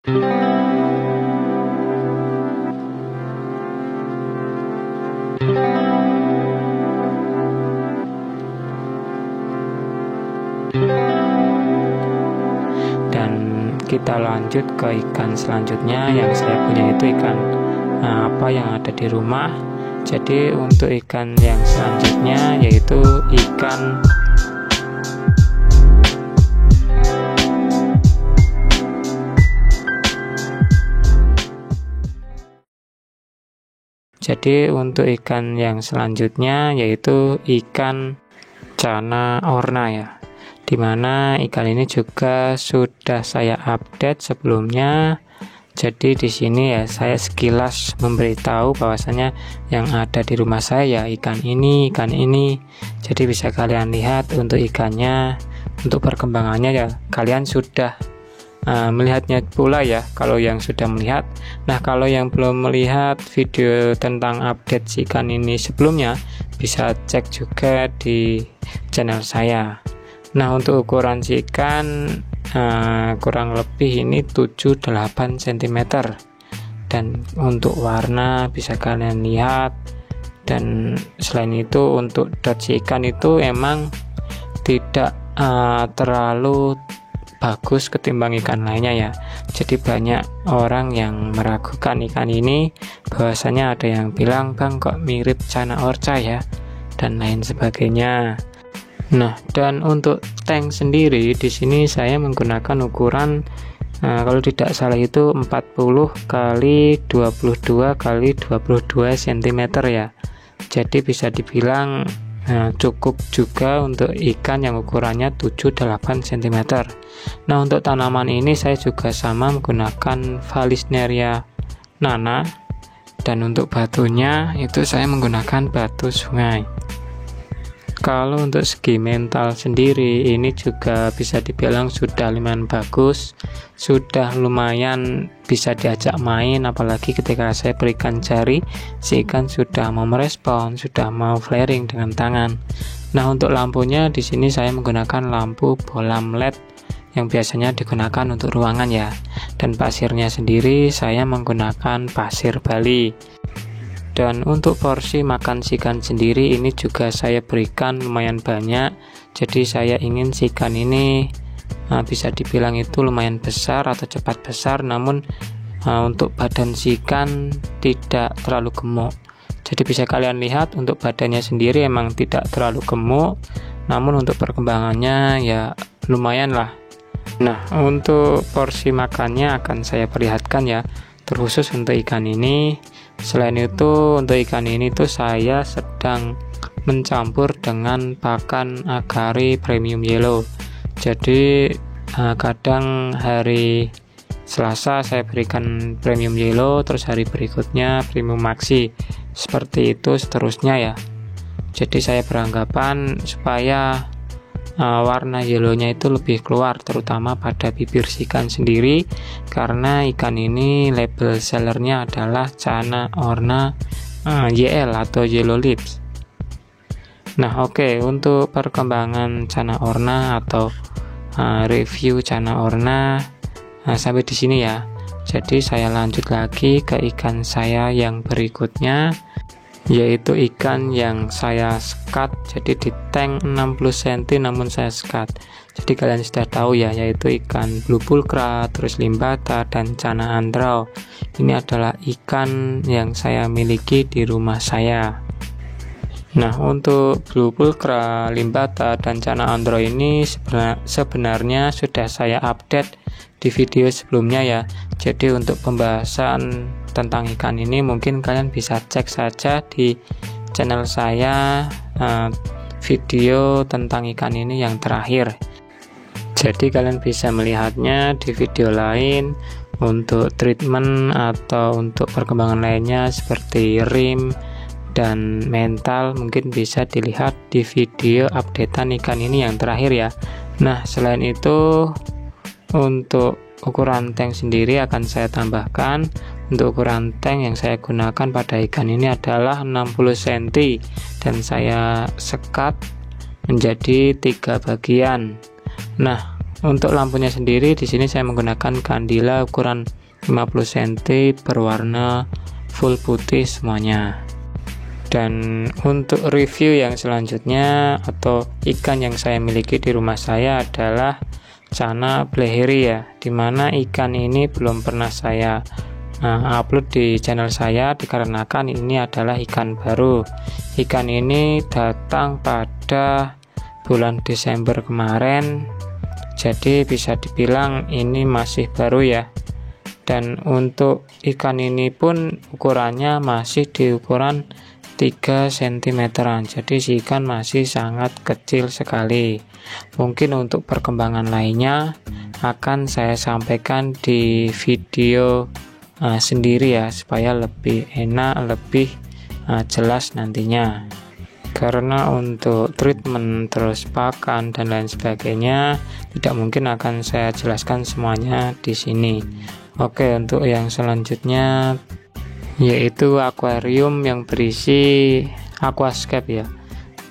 Dan kita lanjut ke ikan selanjutnya. Yang saya punya itu ikan apa yang ada di rumah. Jadi untuk ikan yang selanjutnya yaitu ikan ikan cana orna ya. Dimana ikan ini juga sudah saya update sebelumnya. Jadi di sini ya saya sekilas memberitahu bahwasanya yang ada di rumah saya ya ikan ini. Jadi bisa kalian lihat untuk ikannya, untuk perkembangannya ya kalian sudah melihatnya pula ya kalau yang sudah melihat. Nah, kalau yang belum melihat video tentang update si ikan ini sebelumnya, bisa cek juga di channel saya. Nah, untuk ukuran si ikan kurang lebih ini 7-8 cm, dan untuk warna bisa kalian lihat. Dan selain itu untuk dot si ikan itu emang tidak terlalu bagus ketimbang ikan lainnya ya. Jadi banyak orang yang meragukan ikan ini, bahwasanya ada yang bilang, "Bang, kok mirip cana orca ya?" dan lain sebagainya. Nah, dan untuk tank sendiri di sini saya menggunakan ukuran kalau tidak salah itu 40 x 22 x 22 cm ya. Jadi bisa dibilang cukup juga untuk ikan yang ukurannya 7-8 cm. Nah, untuk tanaman ini saya juga sama menggunakan Vallisneria nana, dan untuk batunya itu saya menggunakan batu sungai. Kalau untuk segi mental sendiri ini juga bisa dibilang sudah lumayan bagus, sudah lumayan bisa diajak main, apalagi ketika saya berikan jari, si ikan sudah mau merespon, sudah mau flaring dengan tangan. Nah, untuk lampunya di sini saya menggunakan lampu bolam LED yang biasanya digunakan untuk ruangan ya. Dan pasirnya sendiri saya menggunakan pasir Bali. Dan untuk porsi makan si ikan sendiri ini juga saya berikan lumayan banyak. Jadi saya ingin si ikan ini bisa dibilang itu lumayan besar atau cepat besar, namun untuk badan si ikan tidak terlalu gemuk. Jadi bisa kalian lihat untuk badannya sendiri emang tidak terlalu gemuk, namun untuk perkembangannya ya lumayan lah. Nah, untuk porsi makannya akan saya perlihatkan ya, terkhusus untuk ikan ini. Selain itu untuk ikan ini tuh saya sedang mencampur dengan pakan Agari Premium Yellow. Jadi kadang hari Selasa saya berikan Premium Yellow, terus hari berikutnya Premium Maxi, seperti itu seterusnya ya. Jadi saya beranggapan supaya warna yellownya itu lebih keluar, terutama pada bibir si ikan sendiri, karena ikan ini label sellernya adalah cana orna YL atau yellow lips. Nah, oke, untuk perkembangan cana orna atau review cana orna sampai di sini ya. Jadi saya lanjut lagi ke ikan saya yang berikutnya, yaitu ikan yang saya sekat. Jadi di tank 60 cm namun saya sekat. Jadi kalian sudah tahu ya, yaitu ikan blue pulcra, terus limbata, dan cana andrau. Ini adalah ikan yang saya miliki di rumah saya. Nah, untuk blue pulcra, limbata, dan cana andrau ini sebenarnya sudah saya update di video sebelumnya ya. Jadi untuk pembahasan tentang ikan ini mungkin kalian bisa cek saja di channel saya video tentang ikan ini yang terakhir. Jadi kalian bisa melihatnya di video lain. Untuk treatment atau untuk perkembangan lainnya seperti rim dan mental mungkin bisa dilihat di video updatean ikan ini yang terakhir ya. Nah, selain itu untuk ukuran tank sendiri akan saya tambahkan. Untuk ukuran tank yang saya gunakan pada ikan ini adalah 60 cm dan saya sekat menjadi 3 bagian. Nah, untuk lampunya sendiri di sini saya menggunakan kandila ukuran 50 cm berwarna full putih semuanya. Dan untuk review yang selanjutnya atau ikan yang saya miliki di rumah saya adalah Channa bleheri ya, dimana ikan ini belum pernah saya upload di channel saya dikarenakan ini adalah ikan baru. Ikan ini datang pada bulan Desember kemarin, jadi bisa dibilang ini masih baru ya. Dan untuk ikan ini pun ukurannya masih di ukuran 3 cm-an, jadi si ikan masih sangat kecil sekali. Mungkin untuk perkembangan lainnya akan saya sampaikan di video sendiri ya, supaya lebih enak, lebih jelas nantinya. Karena untuk treatment terus pakan dan lain sebagainya tidak mungkin akan saya jelaskan semuanya di sini. Oke, untuk yang selanjutnya yaitu akuarium yang berisi aquascape ya,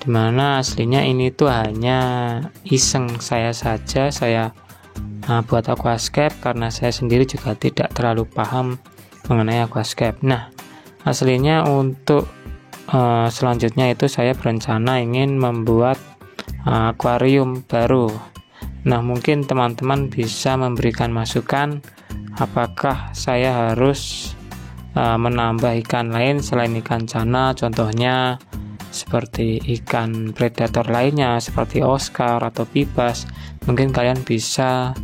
dimana aslinya ini tuh hanya iseng saya saja, saya buat aquascape karena saya sendiri juga tidak terlalu paham mengenai aquascape. Nah, aslinya untuk selanjutnya itu saya berencana ingin membuat akuarium baru. Nah, mungkin teman-teman bisa memberikan masukan apakah saya harus menambah ikan lain selain ikan Channa, contohnya seperti ikan predator lainnya seperti Oscar atau Pibas. Mungkin kalian bisa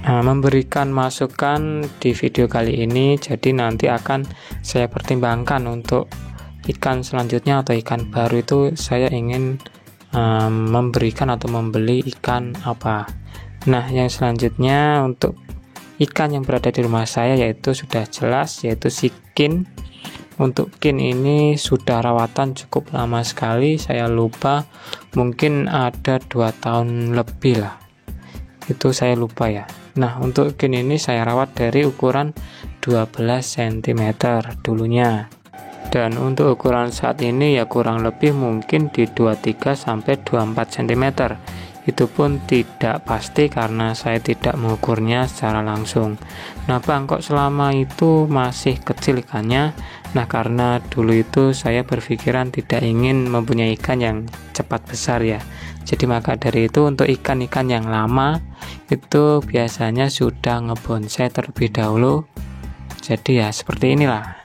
memberikan masukan di video kali ini, jadi nanti akan saya pertimbangkan untuk ikan selanjutnya atau ikan baru itu saya ingin memberikan atau membeli ikan apa. Nah, yang selanjutnya untuk ikan yang berada di rumah saya yaitu sudah jelas, yaitu si kin. Untuk kin ini sudah rawatan cukup lama sekali, saya lupa mungkin ada 2 tahun lebih lah, itu saya lupa ya. Nah, untuk kin ini saya rawat dari ukuran 12 cm dulunya, dan untuk ukuran saat ini ya kurang lebih mungkin di 23 sampai 24 cm. Itu pun tidak pasti karena saya tidak mengukurnya secara langsung. Nah, Bang, kok selama itu masih kecil ikannya? Nah, karena dulu itu saya berpikiran tidak ingin mempunyai ikan yang cepat besar ya. Jadi maka dari itu untuk ikan-ikan yang lama itu biasanya sudah ngebonsai terlebih dahulu. Jadi ya seperti inilah.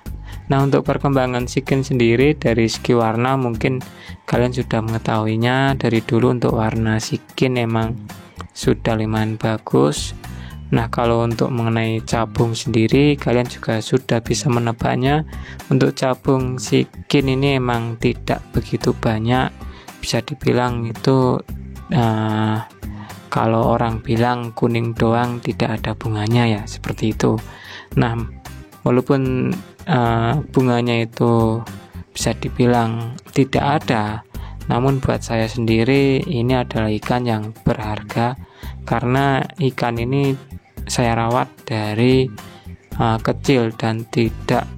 Nah, untuk perkembangan si kin sendiri dari segi warna mungkin kalian sudah mengetahuinya dari dulu. Untuk warna si kin emang sudah lumayan bagus. Nah, kalau untuk mengenai cabung sendiri kalian juga sudah bisa menebaknya. Untuk cabung si kin ini emang tidak begitu banyak, bisa dibilang itu kalau orang bilang kuning doang tidak ada bunganya ya, seperti itu. Nah, walaupun bunganya itu bisa dibilang tidak ada, namun buat saya sendiri ini adalah ikan yang berharga karena ikan ini saya rawat dari kecil dan tidak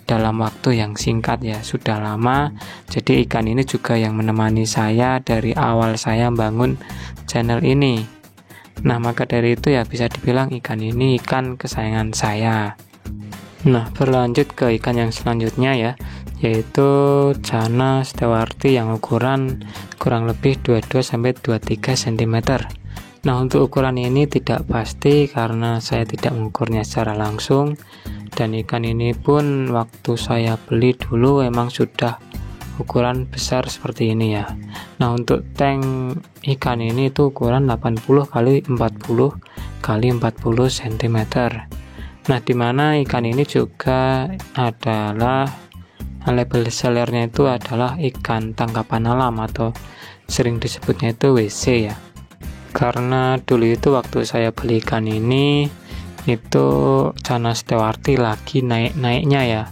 dalam waktu yang singkat ya, sudah lama. Jadi ikan ini juga yang menemani saya dari awal saya bangun channel ini. Nah, maka dari itu ya bisa dibilang ikan ini ikan kesayangan saya. Nah, berlanjut ke ikan yang selanjutnya ya, yaitu Channa stewarti yang ukuran kurang lebih 22-23 cm. Nah, untuk ukuran ini tidak pasti karena saya tidak mengukurnya secara langsung, dan ikan ini pun waktu saya beli dulu emang sudah ukuran besar seperti ini ya. Nah, untuk tank ikan ini itu ukuran 80 x 40 x 40 cm. Nah, dimana ikan ini juga adalah label sellernya itu adalah ikan tangkapan alam atau sering disebutnya itu WC ya. Karena dulu itu waktu saya beli ikan ini itu Channa stewarti lagi naik-naiknya ya.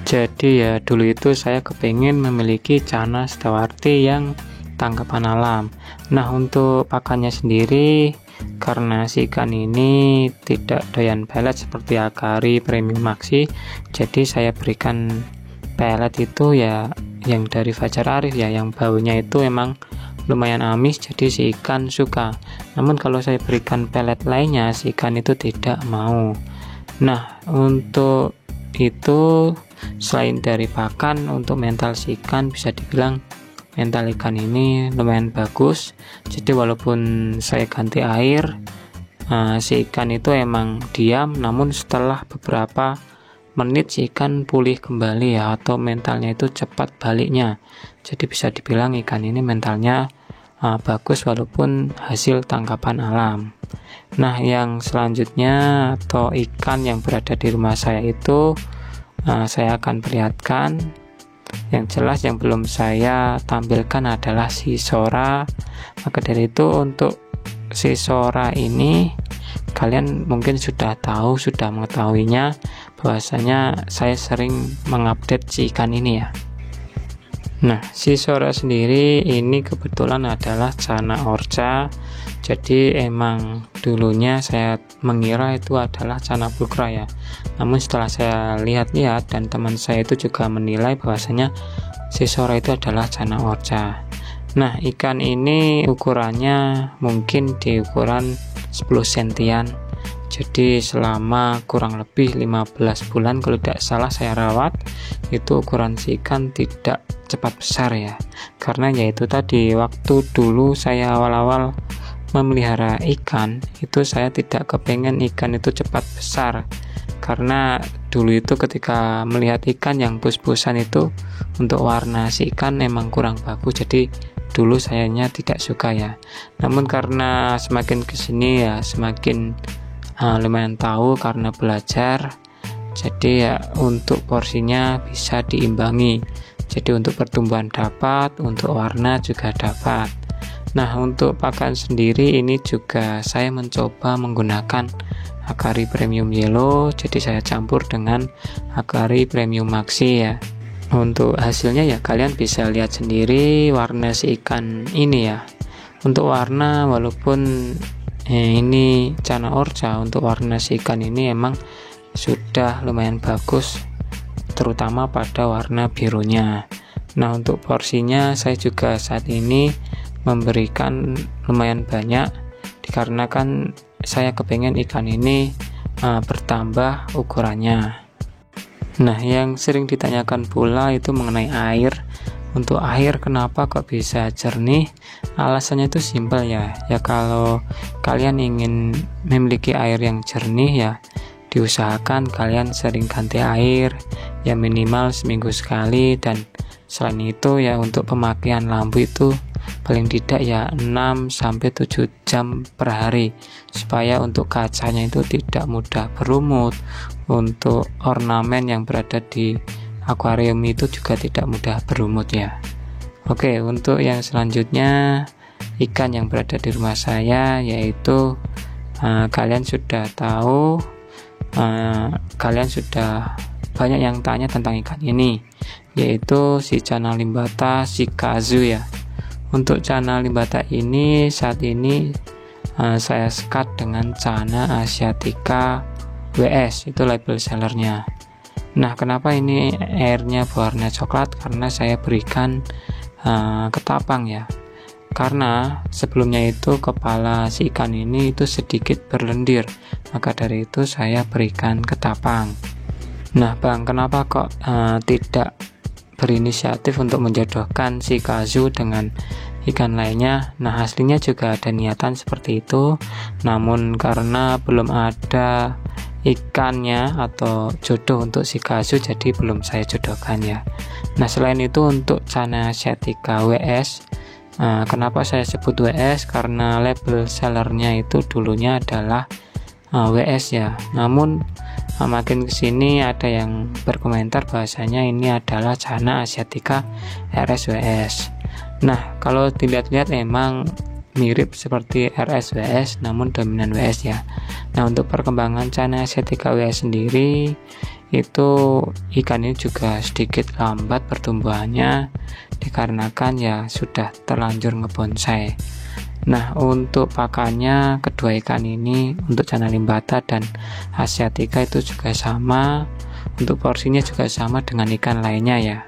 Jadi ya dulu itu saya kepingin memiliki Channa stewarti yang tangkapan alam. Nah, untuk pakannya sendiri karena si ikan ini tidak doyan pelet seperti Akari Premium Maxi, jadi saya berikan pelet itu ya yang dari Fajar Arif ya, yang baunya itu emang lumayan amis, jadi si ikan suka. Namun kalau saya berikan pelet lainnya si ikan itu tidak mau. Nah, untuk itu selain dari pakan, untuk mental si ikan bisa dibilang mental ikan ini lumayan bagus. Jadi walaupun saya ganti air, si ikan itu emang diam, namun setelah beberapa menit si ikan pulih kembali ya, atau mentalnya itu cepat baliknya. Jadi bisa dibilang ikan ini mentalnya bagus walaupun hasil tangkapan alam. Nah, yang selanjutnya atau ikan yang berada di rumah saya itu saya akan perlihatkan. Yang jelas yang belum saya tampilkan adalah si sora. Maka dari itu untuk si sora ini kalian mungkin sudah tahu, sudah mengetahuinya, bahwasanya saya sering mengupdate si ikan ini ya. Nah, si sora sendiri ini kebetulan adalah Channa orca. Jadi emang dulunya saya mengira itu adalah Channa pulchra ya. Namun setelah saya lihat-lihat dan teman saya itu juga menilai bahwasanya si sora itu adalah Channa orca. Nah, ikan ini ukurannya mungkin di ukuran 10 sentian. Jadi selama kurang lebih 15 bulan kalau tidak salah saya rawat, itu ukuran si ikan tidak cepat besar ya. Karena yaitu tadi, waktu dulu saya awal-awal memelihara ikan, itu saya tidak kepengen ikan itu cepat besar. Karena dulu itu ketika melihat ikan yang pus-pusan itu, untuk warna si ikan memang kurang bagus. Jadi dulu sayanya tidak suka ya. Namun karena semakin kesini ya semakin lumayan tahu karena belajar, jadi ya untuk porsinya bisa diimbangi. Jadi untuk pertumbuhan dapat, untuk warna juga dapat. Nah, untuk pakan sendiri ini juga saya mencoba menggunakan Akari Premium Yellow. Jadi saya campur dengan Akari Premium Maxi ya. Untuk hasilnya ya kalian bisa lihat sendiri warna si ikan ini ya. Untuk warna walaupun ini Channa orca, untuk warna si ikan ini emang sudah lumayan bagus, terutama pada warna birunya. Nah, untuk porsinya saya juga saat ini memberikan lumayan banyak, dikarenakan saya kepengen ikan ini bertambah ukurannya. Nah, yang sering ditanyakan pula itu mengenai air. Untuk air kenapa kok bisa jernih? Alasannya itu simpel ya. Ya kalau kalian ingin memiliki air yang jernih ya diusahakan kalian sering ganti air ya, minimal seminggu sekali. Dan selain itu ya untuk pemakaian lampu itu paling tidak ya 6-7 jam per hari, supaya untuk kacanya itu tidak mudah berumut, untuk ornamen yang berada di akuarium itu juga tidak mudah berumut ya. Oke, untuk yang selanjutnya ikan yang berada di rumah saya yaitu kalian sudah tahu, kalian sudah banyak yang tanya tentang ikan ini, yaitu si Channa limbata shikazu ya. Untuk Channa limbata ini saat ini saya sekat dengan Channa asiatica WS, itu label sellernya. Nah, kenapa ini airnya berwarna coklat? Karena saya berikan ketapang ya. Karena sebelumnya itu kepala si ikan ini itu sedikit berlendir, maka dari itu saya berikan ketapang. Nah, Bang, kenapa kok tidak berinisiatif untuk menjodohkan shikazu dengan ikan lainnya? Nah, aslinya juga ada niatan seperti itu, namun karena belum ada ikannya atau jodoh untuk shikazu, jadi belum saya jodohkan ya. Nah, selain itu untuk Channa asiatica WS, kenapa saya sebut WS? Karena label sellernya itu dulunya adalah WS ya. Namun makin kesini ada yang berkomentar bahwasanya ini adalah Channa asiatica RSWS. Nah, kalau dilihat-lihat emang mirip seperti RSWS namun dominan WS ya. Nah, untuk perkembangan Channa asiatica WS sendiri itu ikan ini juga sedikit lambat pertumbuhannya, dikarenakan ya sudah terlanjur ngebonsai. Nah, untuk pakannya kedua ikan ini, untuk Channa limbata dan asiatica itu juga sama, untuk porsinya juga sama dengan ikan lainnya ya.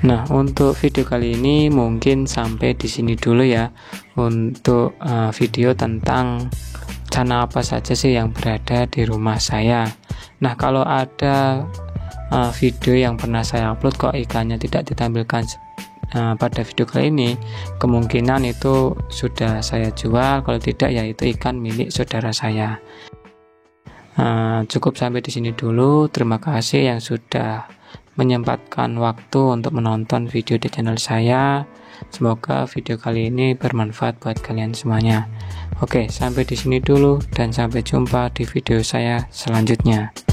Nah, untuk video kali ini mungkin sampai di sini dulu ya, untuk video tentang Channa apa saja sih yang berada di rumah saya. Nah, kalau ada video yang pernah saya upload kok ikannya tidak ditampilkan pada video kali ini, kemungkinan itu sudah saya jual. Kalau tidak, ya itu ikan milik saudara saya. Cukup sampai di sini dulu. Terima kasih yang sudah menyempatkan waktu untuk menonton video di channel saya. Semoga video kali ini bermanfaat buat kalian semuanya. Oke, sampai di sini dulu dan sampai jumpa di video saya selanjutnya.